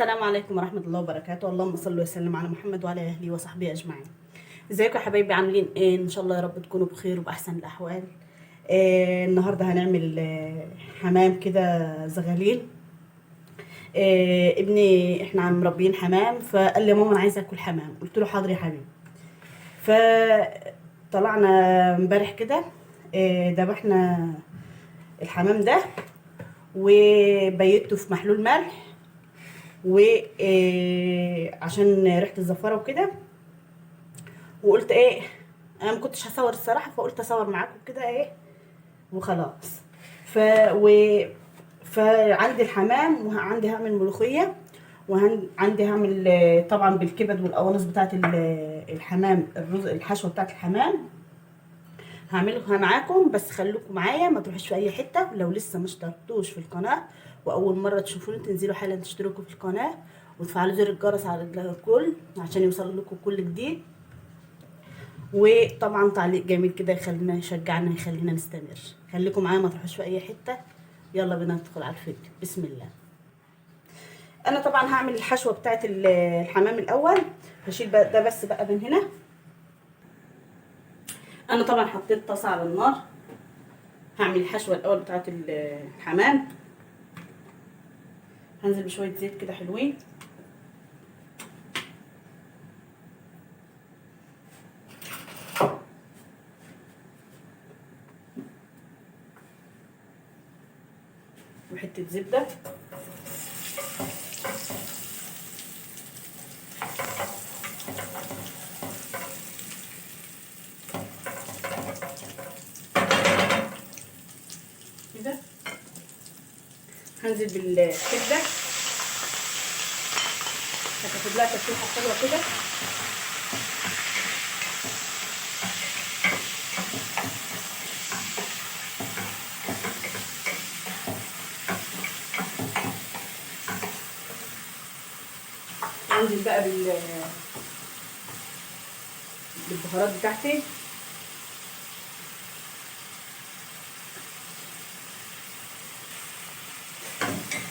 السلام عليكم ورحمة الله وبركاته. اللهم صل وسلم على محمد وعلى أهله وصحبه أجمعين. ازيكم يا حبايبي؟ عاملين ايه؟ ان شاء الله يا رب تكونوا بخير وبأحسن الأحوال. النهاردة هنعمل حمام كده زغاليل. ابني احنا عم مربيين حمام، فقال لي ماما انا عايزه اكل حمام. قلت له حاضر يا حبيبي. فطلعنا امبارح كده، ذبحنا الحمام ده وبيته في محلول ملح، وعشان ريحه الزفاره وكده. وقلت ايه، انا ما كنتش هصور الصراحه، فقلت اصور معاكم كده ايه وخلاص. ف و فعندي الحمام، وعندي هعمل ملوخيه، وعندي هعمل طبعا بالكبد والقوانص بتاعت الحمام، الرز الحشوه بتاعت الحمام هعملها معاكم. بس خليكم معايا، ما تروحوش في اي حته. لو لسه ما اشتركتوش في القناه واول مره تشوفوني، تنزلوا حالا تشتركوا في القناه وتفعلوا زر الجرس على الكل عشان يوصل لكم كل جديد. وطبعا تعليق جميل كده يخلينا يشجعنا يخلينا نستمر. خليكم معايا، ما تروحوش في اي حته. يلا بينا ندخل على الفيديو. بسم الله. انا طبعا هعمل الحشوه بتاعت الحمام الاول. هشيل ده بس بقى من هنا. انا طبعا حطيت طاسه على النار. هعمل الحشوه الاول بتاعت الحمام. هنزل بشويه زيت كده حلوين. وحته زبده. كده هنزل بالكبده، هتاخد لها تشويحه حلوه كده. انزل بقى بالبهارات بتاعتي.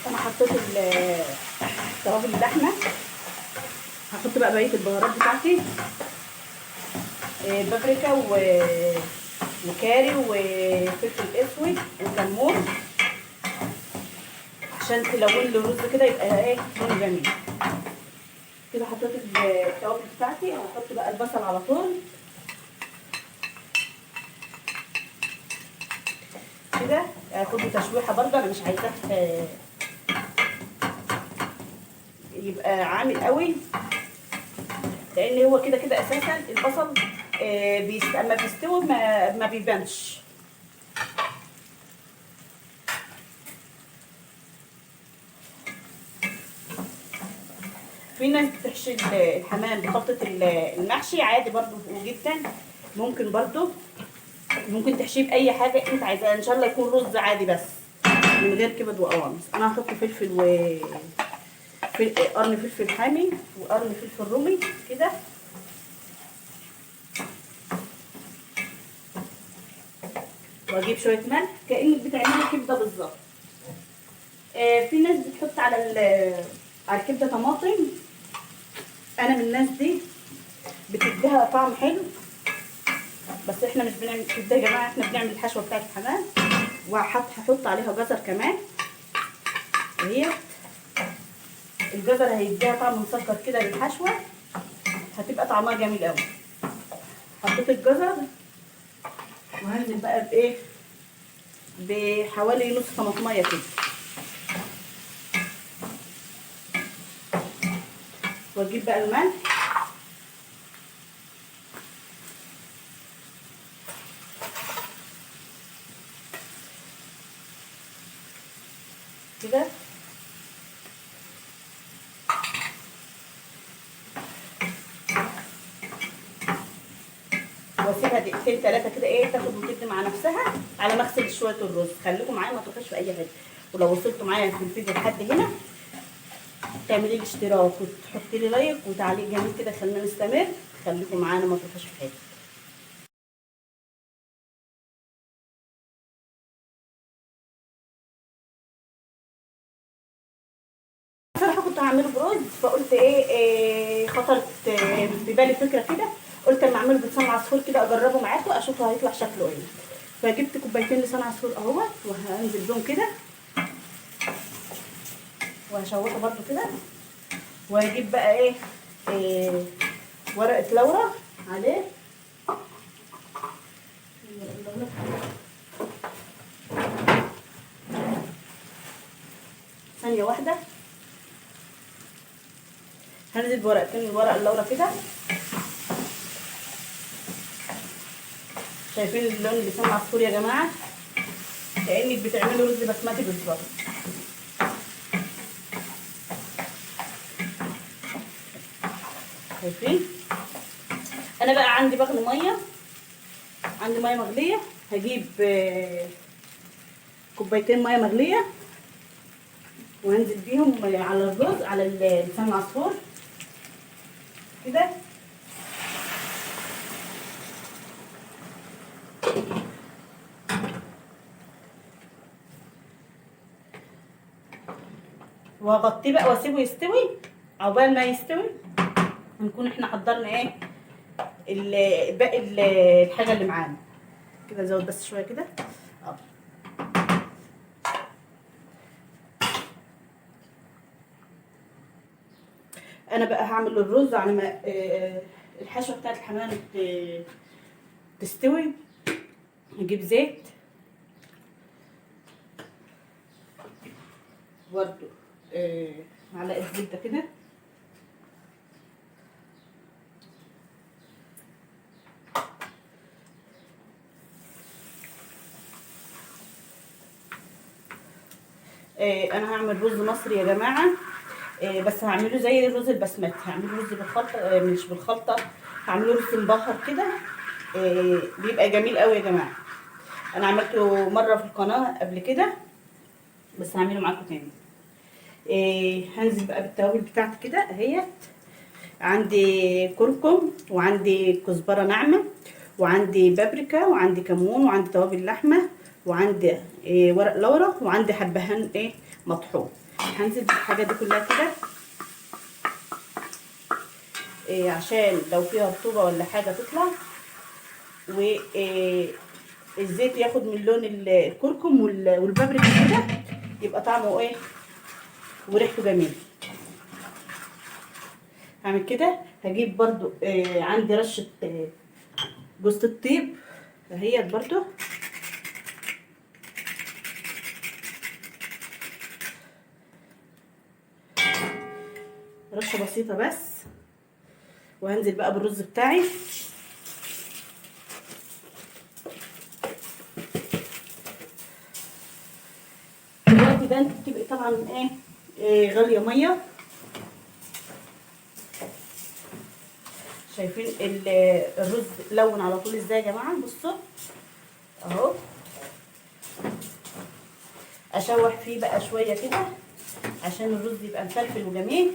انا حطيت توابل اللحمه. هحط بقى بقيه البهارات بتاعتي، بابريكا وكاري وفلفل اسود وكمون، عشان تلون له الرز كده يبقى ايه لونه جميل كده. حطيت التوابل بتاعتي. هحط بقى البصل على طول كده. اخد له تشويحه برده، انا مش عايزاه يبقى عامل قوي، لان هو كده كده اساسا البصل اما بيستوي ما بيبانش. في ناس بتحشي الحمام بخلطه المحشي عادي برضو جدا. ممكن تحشيه باي حاجه انت عايزاها، ان شاء الله يكون رز عادي بس من غير كبد وقوانص. انا هحط فلفل قرن فلفل حامي وقرن فلفل رومي كده. واجيب شويه ملح كانك بتعملي كبده بالظبط. في ناس بتحط على الكبده طماطم. انا من الناس دي بتديها طعم حلو، بس احنا مش بنعمل كبده يا جماعه، احنا بنعمل الحشوه بتاعت الحمام. هحط عليها جزر كمان. اهي الجزر هيديها طعم مسكر كده للحشوه، هتبقى طعمها جميل قوي. حطيت الجزر وهنزل بقى بايه، بحوالي نص طماطميه كده. واجيب بقى الملح كده. واسيبها دقيقتين ثلاثه كده ايه تاخد وتدي مع نفسها على ما اغسل شويه الرز. خليكم معايا، ما تروحوش في اي حته. ولو وصلتوا معايا في الفيديو لحد هنا تعملي لي اشتراك وتحطي لي لايك وتعليق جميل كده، خلينا نستمر. خليكم معانا، ما تروحوش في حته. بصراحه كنت انا اعمله برز، فقلت ايه خطرت في بالي فكره كده، قلت اما اعمله بلسان عصفور كده اجربه معاكم اشوفه هيطلع شكله ايه. فجبت كوبايتين لسان عصفور اهوت، وهنزل بيهم كده وهشوحه برده كده. وهجيب بقى إيه ورقه لورا عليه. ثانيه واحده، هنزل بورقتين من ورق اللورا كده. شايفين اللون اللي لسان عصفور يا جماعه؟ كانك بتعملوا رز بسمتي بالظبط. شايفين؟ انا بقى عندي بغل ميه، عندي ميه مغليه، هجيب كوبايتين ميه مغليه وهنزل بيهم على الرز، على لسان العصفور كده. واغطيه بقى واسيبه يستوي. عقبال ما يستوي هنكون احنا حضرنا باقي الحاجه اللي معانا كده. زود بس شويه كده. انا بقى هعمل الرز على ما الحشوه بتاعت الحمام تستوي. هجيب زيت برضو، معلقه زبده كده. انا هعمل رز مصري يا جماعه، بس هعمله زي الرز البسمتي. هعمله رز بالخلطه، مش بالخلطه، هعمله رز مبهر كده. بيبقى جميل قوي يا جماعه. انا عملته مره في القناه قبل كده، بس هعمله معاكم تاني. هنزل بقى بالتوابل بتاعتي كده اهيت. عندي كركم، وعندي كزبره ناعمه، وعندي بابريكا، وعندي كمون، وعندي توابل لحمه، وعندي ورق لورا، وعندي حبهان مطحون. هنزل بالحاجات دي كلها كده عشان لو فيها رطوبه ولا حاجه تطلع، والزيت ياخد من لون الكركم والبابريكا كده، يبقى طعمه وريحته جميله. هعمل كده. هجيب برضو عندي رشه جوز الطيب اهيت برضو، رشه بسيطه بس. وهنزل بقى بالرز بتاعي. دلوقتي ده انت بتبقي طبعا غاليه ميه. شايفين الرز لون على طول ازاي يا جماعه؟ بصوا اهو. اشوح فيه بقى شويه كده عشان الرز يبقى مفلفل وجميل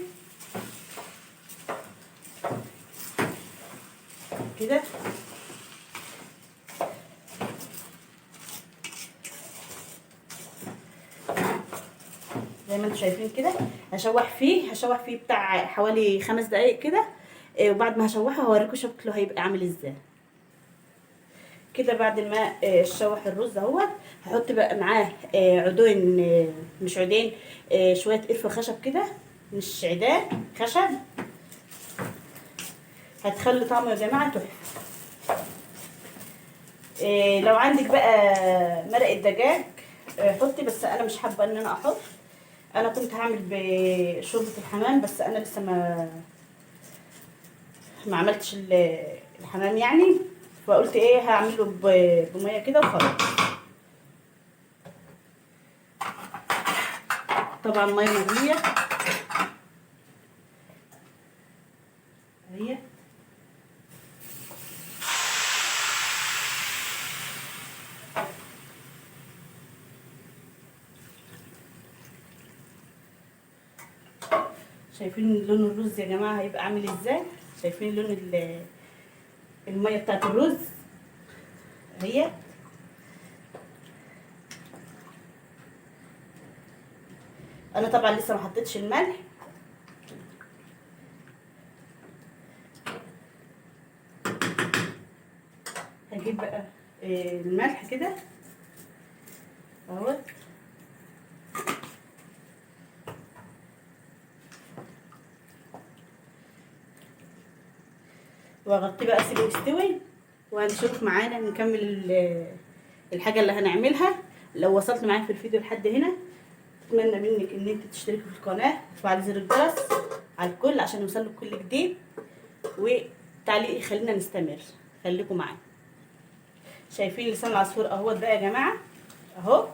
كده. زي ما انتم شايفين كده. هشوح فيه بتاع حوالي 5 دقايق كده. وبعد ما هشوحه هوريكم شكله هيبقى عامل ازاي كده. بعد ما اشوح الرز اهوت، هحط بقى معاه عودين، مش عودين، شويه قرفه خشب كده، مش عيدان، خشب. هتخلي طعمه يا جماعه تحفه. لو عندك بقى مرق الدجاج حطي، بس انا مش حابه ان انا احط. انا كنت هعمل بشوربه الحمام، بس انا لسه ما عملتش الحمام يعني. فقلت هعمله بميه كده وخلاص. طبعا ميه مغليه اهي. شايفين لون الرز يا جماعه هيبقى عامل ازاي؟ شايفين لون الميه بتاعت الرز اهي. انا طبعا لسه ما حطيتش الملح، هجيب بقى الملح كده اهو، واغطيه بقى اسيبه يستوي، وهنشوف معانا نكمل الحاجه اللي هنعملها. لو وصلت معايا في الفيديو لحد هنا، اتمنى منك ان انت تشتركي في القناه وتفعلي زر الجرس على الكل عشان يوصلك كل جديد، وتعليق يخلينا نستمر. خليكم معايا. شايفين لسان العصفور اهوت بقى يا جماعه اهو،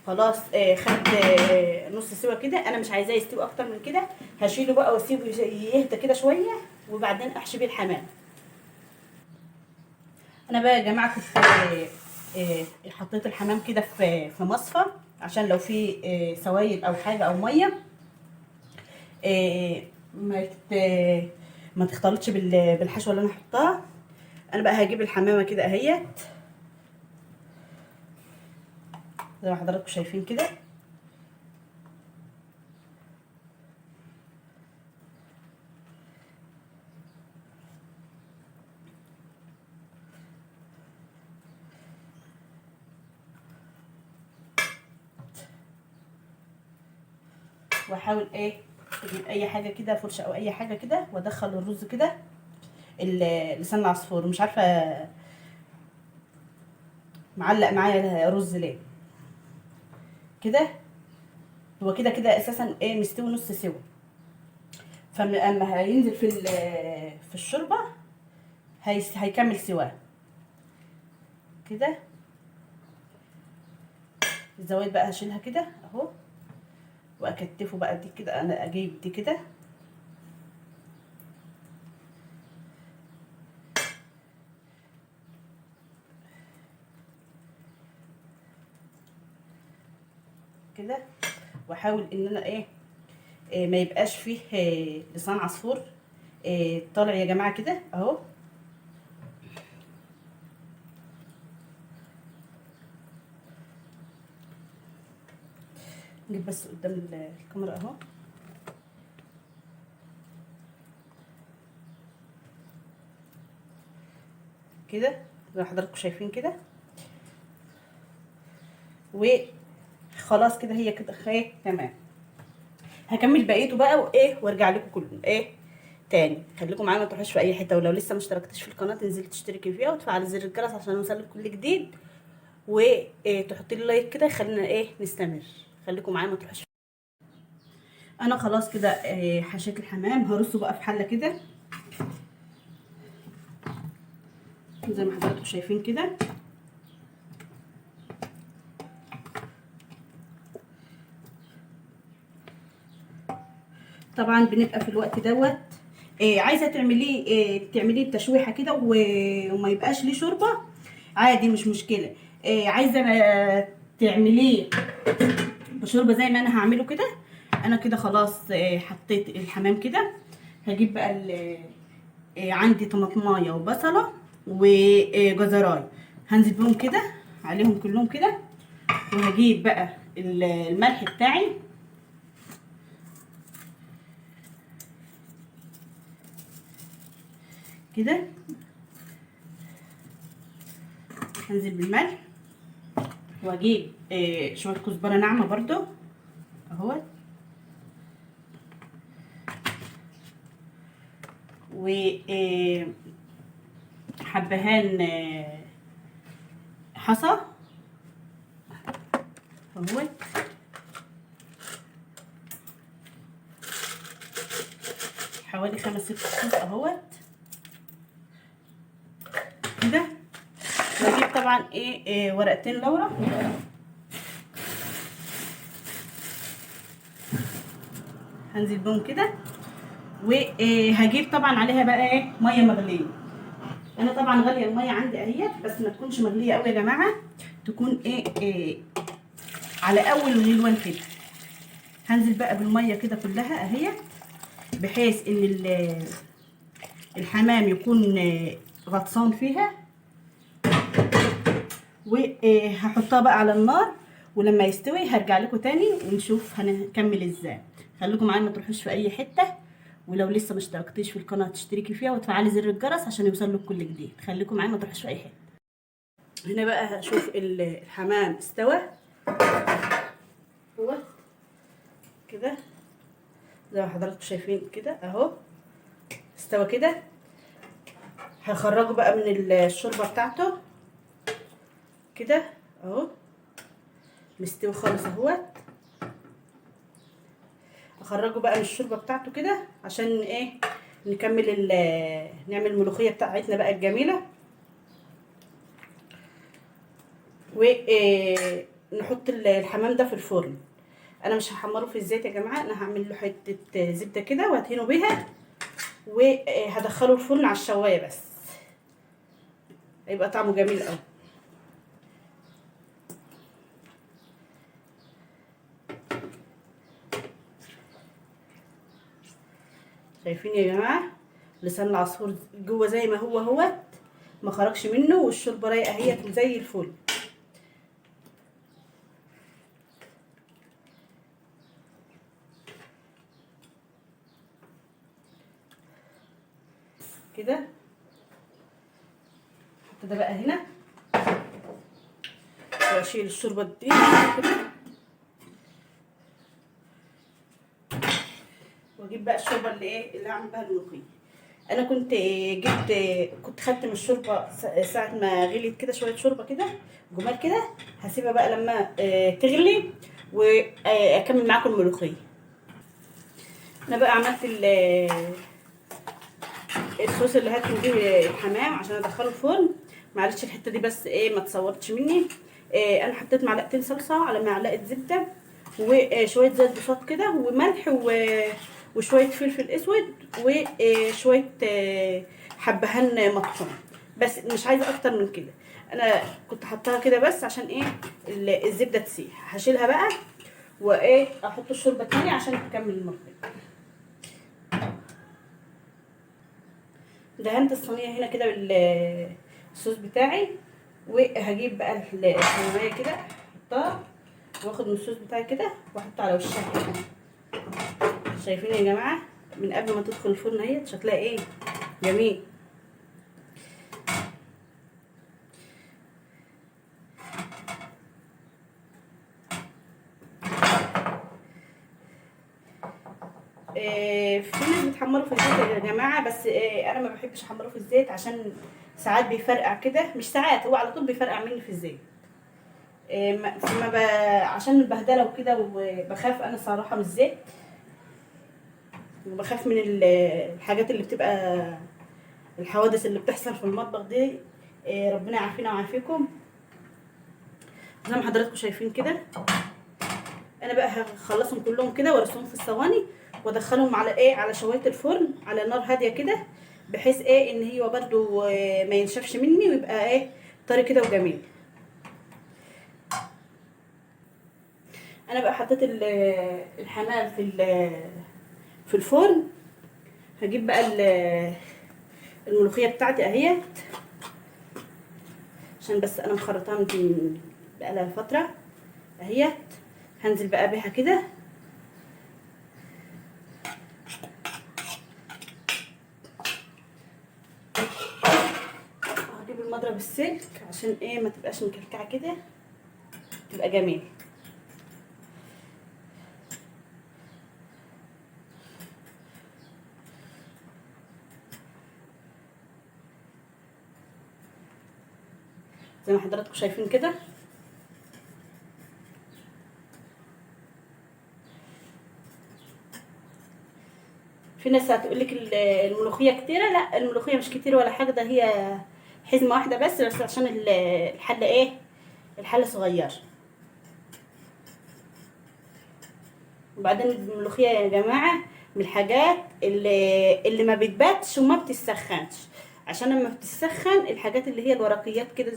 خلاص خد نص سوا كده. انا مش عايزاه يستوي اكتر من كده، هشيله بقى واسيبه يهدى كده شويه، وبعدين احشي بيه الحمام. انا بقى يا جماعه كنت حطيت الحمام كده في مصفى عشان لو في سوائل او حاجه او ميه ما تختلطش بالحشوه اللي انا حطاها. انا بقى هجيب الحمامه كده اهيت زي ما حضراتكم شايفين كده، واحاول اجيب اي حاجه كده، فرشه او اي حاجه كده، وادخل الرز كده لسان العصفور. مش عارفه معلق معايا رز ليه كده. هو كده كده اساسا مستوي نص سوا، فاما هينزل في الشوربه هيكمل سواه كده. الزوايد بقى هشيلها كده اهو، واكتفه بقى دي كده. انا اجيب دي كده كده، واحاول ان انا ما يبقاش فيه لسان عصفور طالع يا جماعه كده اهو. نجيب بس قدام الكاميرا اهو كده زي ما حضراتكم شايفين كده. وخلاص كده هي كده تمام. هكمل بقيته بقى وارجع لكم كله تاني. خليكم معايا ما تروحوش في اي حته، ولو لسه ما اشتركتش في القناه تنزلي تشتركي فيها وتفعلي زر الجرس عشان يوصلك كل جديد، وتحطي لي لايك كده يخلينا نستمر. خليكم معايا ما تروحوش. انا خلاص كده حشيت الحمام، هرصه بقى في حله كده زي ما حضراتكم شايفين كده. طبعا بنبقى في الوقت دوت عايزه تعمليه تشويحه كده وما يبقاش ليه شوربه، عادي مش مشكله. عايزه تعمليه بشوربه زي ما انا هعمله كده. انا كده خلاص حطيت الحمام كده. هجيب بقى عندي طماطمايه وبصله وجزرايه، هنزل بهم كده عليهم كلهم كده. وهجيب بقى الملح بتاعي كده، هنزل بالملح، واجيب شويه كزبره ناعمه برضو اهوت، و حبهان حصى اهوت، حوالي 5-6 فصوص اهوت كده. واجيب طبعا ورقتين لورا هنزل بهم كده. وهجيب طبعا عليها بقى ميه مغليه. انا طبعا غاليه الميه عندي اهيت، بس ما تكونش مغليه قوي يا جماعه، تكون على اول الغلوان كده. هنزل بقى بالميه كده كلها اهيت، بحيث ان الحمام يكون غطسان فيها. وهحطها بقى على النار، ولما يستوي هرجع لكم تاني ونشوف هنكمل ازاي. خليكم معايا ما تروحوش في اي حته، ولو لسه ما اشتركتيش في القناه تشتركي فيها وتفعلي زر الجرس عشان يوصل لك كل جديد. خليكم معايا ما تروحوش في اي حته. هنا بقى هشوف الحمام استوى هو كده زي ما حضراتكم شايفين كده اهو استوى كده. هخرجه بقى من الشوربه بتاعته كده اهو مستوي خالص اهوت. اخرجه بقى من الشوربه بتاعته كده عشان ايه نكمل نعمل الملوخيه بتاعتنا بقى الجميله. ونحط الحمام ده في الفرن. انا مش هحمره في الزيت يا جماعه، انا هعمل له حته زبده كده وهدهنه بيها وهدخله الفرن على الشوايه بس، هيبقى طعمه جميل قوي. شايفين يا جماعه لسان العصفور جوه زي ما هو اهوت ما خرجش منه، والشوربه رايقه اهيت زي الفل. كده احط ده بقى هنا واشيل الشوربه دي كده واجيب بقى الشوربه اللي هعمل بها الملوخيه. انا كنت خدت من الشوربه ساعه ما غليت كده شويه شوربه كده جمال كده. هسيبها بقى لما تغلي واكمل معاكم الملوخيه. انا بقى عملت الصوص اللي هاكل بيه الحمام عشان ادخله الفرن. معلش الحته دي بس ما تصورتش مني. انا حطيت معلقتين صلصه على معلقه زبده وشويه زيت بسيط كده وملح وشويه فلفل اسود وشويه حبهان مطحون، بس مش عايزه اكتر من كده. انا كنت حطاها كده بس عشان الزبده تسيح. هشيلها بقى احط الشوربه تاني عشان تكمل الملوخيه. دهنت الصينيه هنا كده بالصوص بتاعي، وهجيب بقى الصينيه كده احطها واخد من الصوص بتاعي كده واحطه على وشها كده. شايفين يا جماعه من قبل ما تدخل الفرن اهي شكلها جميل. في ناس بتحمره في الزيت يا جماعه، بس انا ما بحبش احمره في الزيت عشان ساعات بيفرقع كده، مش ساعات هو على طول بيفرقع مني في الزيت. فما عشان البهدله وكده، وبخاف انا صراحه من الزيت، وبخاف من الحاجات اللي بتبقى الحوادث اللي بتحصل في المطبخ دي. ربنا يعافينا ويعافيكم. زي ما حضراتكم شايفين كده انا بقى هخلصهم كلهم كده وارصهم في الصواني وادخلهم على شوايه الفرن على نار هاديه كده، بحيث ان هي برده ما ينشفش مني ويبقى طري كده وجميل. انا بقى حطيت الحمام في الفرن. هجيب بقى الملوخيه بتاعتي اهيت عشان بس انا مخرطاها بقالها فتره اهيت. هنزل بقى بيها كده هجيب المضرب السلك عشان ما تبقاش مكلكعه كده، تبقى جميل. زي ما حضراتكم شايفين كده. في ناس هتقولك الملوخيه كتيره، لا الملوخيه مش كتير ولا حاجه، ده هي حزمه واحده بس عشان الحله الحله صغيره. وبعدين الملوخيه يا جماعه من الحاجات اللي ما بتباتش وما بتسخنش، عشان لما بتسخن الحاجات اللي هي الورقيات كده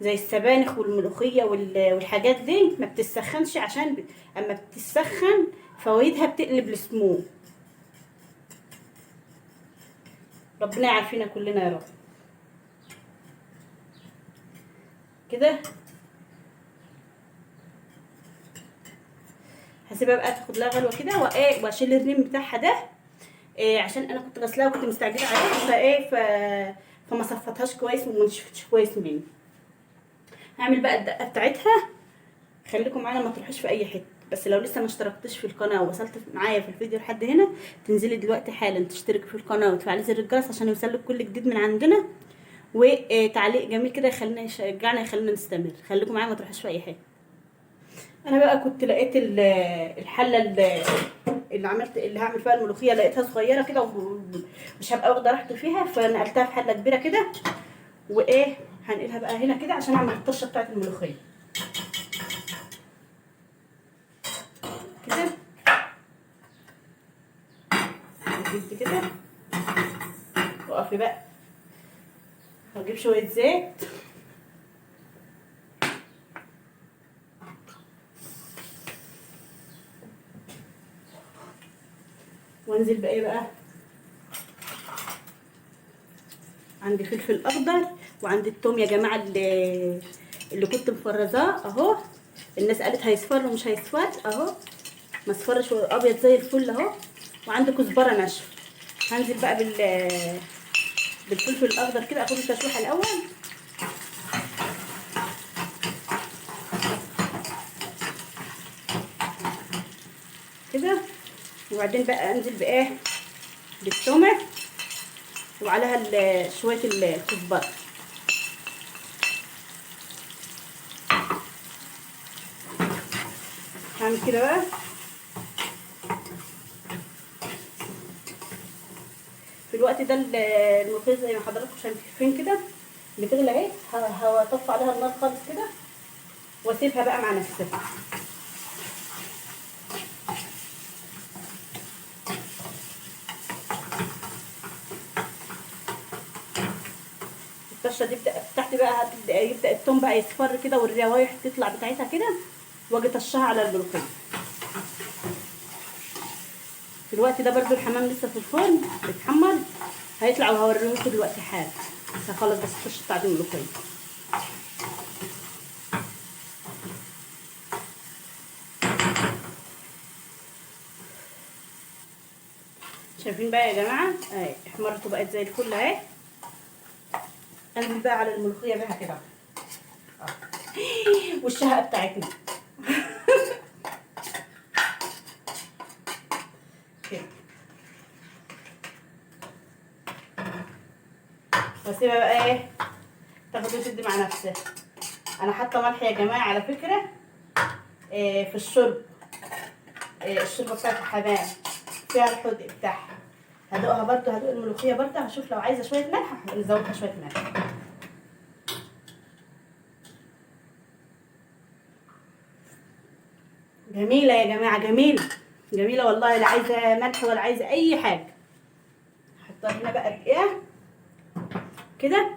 زي السبانخ والملوخيه والحاجات دي ما بتسخنش، عشان اما بتسخن فوائدها بتقلب لسموم. ربنا يعافينا كلنا يا رب. كده هسيبها بقى تاخد لها غلوه كده واشيل الريم بتاعها ده عشان انا كنت غسلاها وكنت مستعجله عليه فما صفتهاش كويس وما نشفتش كويس مني. هعمل بقى الدقه بتاعتها. خليكم معانا ما تروحوش في اي حته. بس لو لسه ما اشتركتش في القناه ووصلت معايا في الفيديو لحد هنا، تنزلي دلوقتي حالا تشترك في القناه وتفعلي زر الجرس عشان يوصلك كل جديد من عندنا، وتعليق جميل كده يخلينا يشجعنا يخلينا نستمر. خليكم معايا ما تروحوش في اي حته. انا بقى كنت لقيت الحله اللي هعمل فيها الملوخيه، لقيتها صغيره كده ومش هبقى واخده راحتي فيها، فنقلتها في حله كبيره كده. وايه هنقلها بقى هنا كده عشان اعمل الطشه بتاعت الملوخيه كده. جبت كده وقفي بقى، هجيب شويه زيت وانزل بايه بقى. عندي فلفل اخضر وعندي التوم يا جماعه اللي كنت مفرزاه اهو. الناس قالت هيصفر ومش هيصفر اهو، ما اصفرش ابيض زي الفل اهو. وعندي كزبره ناشفه. هنزل بقى بالفلفل الاخضر كده، اخد التشويحه الاول كده. وبعدين بقى انزل بايه، بالتومه وعليها شويه الكزبره. هعمل كده بقى. في الوقت ده الملوخيه زي ما حضراتكم شايفين كده بتغلي اهي. هطفي عليها النار خالص كده واسيبها بقى مع نفسها. الطشه دي بتاعتي بقى يبدا التوم بقى يصفر كده والروايح تطلع بتاعتها كده، واجي طشها على الملوخيه. في الوقت ده برضو الحمام لسه في الفرن بيتحمر، هيطلع وهوريهولكوا دلوقتي حالا. هخلص بس الطشه بتاعت الملوخيه. شايفين بقى يا جماعه اهي احمرت وبقت زي الفل اهي. انزل بقى على الملوخيه بقى كده والشهقه بتاعتنا كده. واسيبها بقى ايه تاخد وتدي مع نفسها. انا حاطه ملح يا جماعه على فكره في الشرب. الشوربه بتاعت الحمام فيها الحدق بتاعها. هدوقها برضو، هدوق الملوخيه برضو، هشوف لو عايزه شويه ملح نزودها شويه ملح. جميله يا جماعه، جميله جميله والله. لا عايزه ملح ولا عايزه اي حاجه. هحطها هنا بقى ايه كده.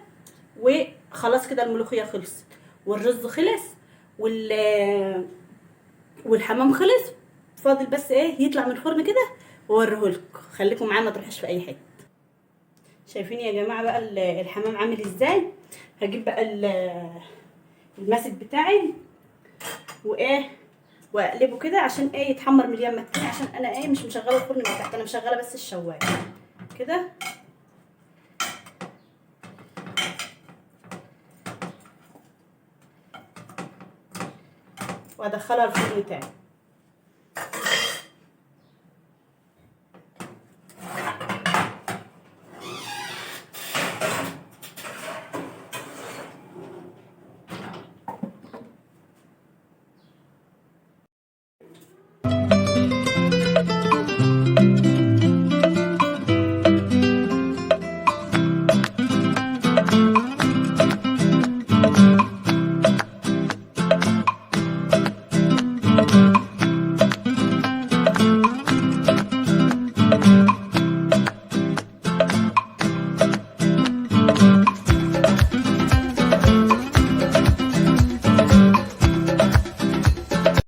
وخلاص كده الملوخيه خلصت والرز خلص والحمام خلص. فاضل بس ايه يطلع من الفرن كده واوريهولكم. خليكم معايا ما تروحوش في اي حته. شايفين يا جماعه بقى الحمام عامل ازاي. هجيب بقى الماسك بتاعي وايه واقلبه كده عشان ايه يتحمر من اليمه التاني، عشان انا ايه مش مشغله الفرن من تحت، انا مشغله بس الشوايه كده. وادخلها الفرن تاني.